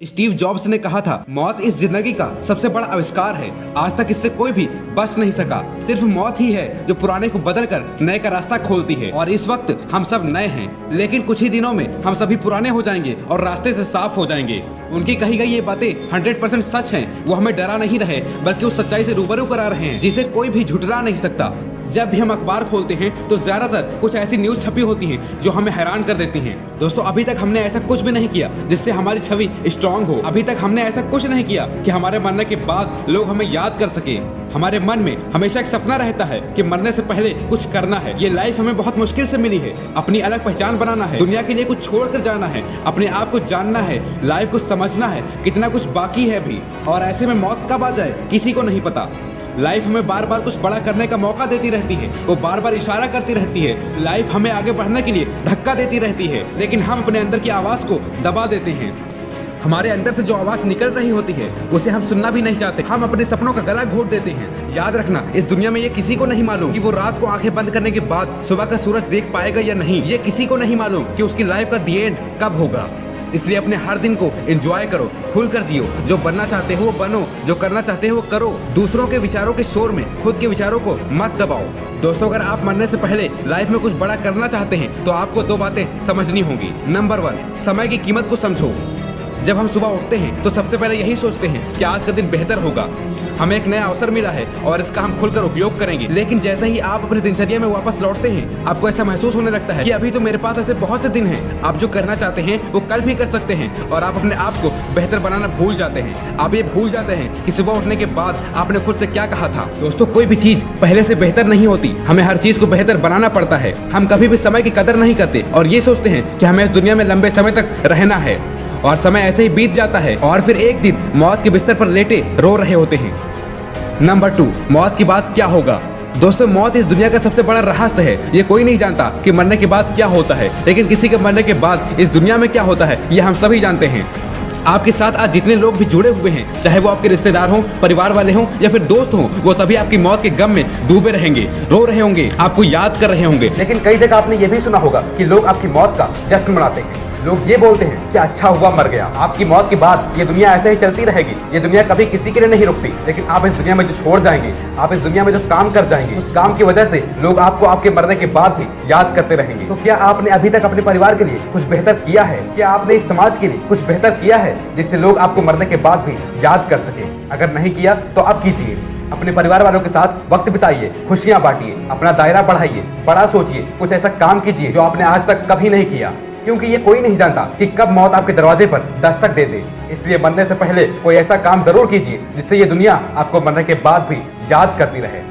Steve jobs ने कहा था, मौत इस जिंदगी का सबसे बड़ा आविष्कार है। आज तक इससे कोई भी बच नहीं सका। सिर्फ मौत ही है जो पुराने को बदलकर नए का रास्ता खोलती है। और इस वक्त हम सब नए हैं, लेकिन कुछ ही दिनों में हम सभी पुराने हो जाएंगे और रास्ते से साफ हो जाएंगे। उनकी कही गई ये बातें 100% सच हैं। वो हमें डरा नहीं रहे, बल्कि उस सच्चाई से रूबरू करा रहे हैं जिसे कोई भी झुठला नहीं सकता। जब भी हम अखबार खोलते हैं तो ज्यादातर कुछ ऐसी न्यूज छपी होती हैं जो हमें हैरान कर देती हैं। दोस्तों, अभी तक हमने ऐसा कुछ भी नहीं किया जिससे हमारी छवि स्ट्रांग हो। अभी तक हमने ऐसा कुछ नहीं किया कि हमारे मरने के बाद लोग हमें याद कर सके। हमारे मन में हमेशा एक सपना रहता है कि मरने से पहले कुछ करना है। ये लाइफ हमें बहुत मुश्किल से मिली है। अपनी अलग पहचान बनाना है, दुनिया के लिए कुछ छोड़ कर जाना है, अपने आप को जानना है, लाइफ को समझना है, कितना कुछ बाकी है भी। और ऐसे में मौत कब आ जाए किसी को नहीं पता। लाइफ हमें बार बार कुछ बड़ा करने का मौका देती रहती है। वो बार बार इशारा करती रहती है। लाइफ हमें आगे बढ़ने के लिए धक्का देती रहती है, लेकिन हम अपने अंदर की आवाज़ को दबा देते हैं। हमारे अंदर से जो आवाज़ निकल रही होती है उसे हम सुनना भी नहीं चाहते। हम अपने सपनों का गला घोट देते हैं। याद रखना, इस दुनिया में ये किसी को नहीं मालूम कि वो रात को आंखें बंद करने के बाद सुबह का सूरज देख पाएगा या नहीं। ये किसी को नहीं मालूम कि उसकी लाइफ का दी एंड कब होगा। इसलिए अपने हर दिन को एंजॉय करो, खुल कर जियो। जो बनना चाहते हो वो बनो, जो करना चाहते हो वो करो। दूसरों के विचारों के शोर में खुद के विचारों को मत दबाओ। दोस्तों, अगर आप मरने से पहले लाइफ में कुछ बड़ा करना चाहते हैं तो आपको दो बातें समझनी होंगी। नंबर 1, समय की कीमत को समझो। जब हम सुबह उठते हैं तो सबसे पहले यही सोचते हैं कि आज का दिन बेहतर होगा, हमें एक नया अवसर मिला है और इसका हम खुलकर उपयोग करेंगे। लेकिन जैसे ही आप अपनी दिनचर्या में वापस लौटते हैं, आपको ऐसा महसूस होने लगता है कि अभी तो मेरे पास ऐसे बहुत से दिन हैं। आप जो करना चाहते हैं वो कल भी कर सकते हैं और आप अपने आप को बेहतर बनाना भूल जाते हैं। आप ये भूल जाते हैं कि सुबह उठने के बाद आपने खुद से क्या कहा था। दोस्तों, कोई भी चीज पहले से बेहतर नहीं होती। हमें हर चीज को बेहतर बनाना पड़ता है। हम कभी भी समय की कदर नहीं करते और ये सोचते हैं कि हमें इस दुनिया में लंबे समय तक रहना है, और समय ऐसे ही बीत जाता है और फिर एक दिन मौत के बिस्तर पर लेटे रो रहे होते हैं। नंबर 2, मौत के बाद क्या होगा। दोस्तों, मौत इस दुनिया का सबसे बड़ा रहस्य है। ये कोई नहीं जानता कि मरने के बाद क्या होता है, लेकिन किसी के मरने के बाद इस दुनिया में क्या होता है ये हम सभी जानते हैं। आपके साथ आज जितने लोग भी जुड़े हुए हैं, चाहे वो आपके रिश्तेदार हों, परिवार वाले हों या फिर दोस्त हों, वो सभी आपकी मौत के गम में डूबे रहेंगे, रो रहे होंगे, आपको याद कर रहे होंगे। लेकिन कई जगह आपने ये भी सुना होगा कि लोग आपकी मौत का जश्न मनाते हैं। लोग ये बोलते हैं कि अच्छा हुआ मर गया। आपकी मौत के बाद ये दुनिया ऐसे ही चलती रहेगी। ये दुनिया कभी किसी के लिए नहीं रुकती। लेकिन आप इस दुनिया में जो छोड़ जाएंगे, आप इस दुनिया में जो काम कर जाएंगे, उस काम की वजह से लोग आपको आपके मरने के बाद भी याद करते रहेंगे। तो क्या आपने अभी तक अपने परिवार के लिए कुछ बेहतर किया है? क्या आपने इस समाज के लिए कुछ बेहतर किया है जिससे लोग आपको मरने के बाद भी याद कर सके? अगर नहीं किया तो अब कीजिए। अपने परिवार वालों के साथ वक्त बिताइए, खुशियां बांटिए, अपना दायरा बढ़ाइए, बड़ा सोचिए, कुछ ऐसा काम कीजिए जो आपने आज तक कभी नहीं किया। क्योंकि ये कोई नहीं जानता कि कब मौत आपके दरवाजे पर दस्तक दे दे। इसलिए मरने से पहले कोई ऐसा काम जरूर कीजिए जिससे ये दुनिया आपको मरने के बाद भी याद करती रहे।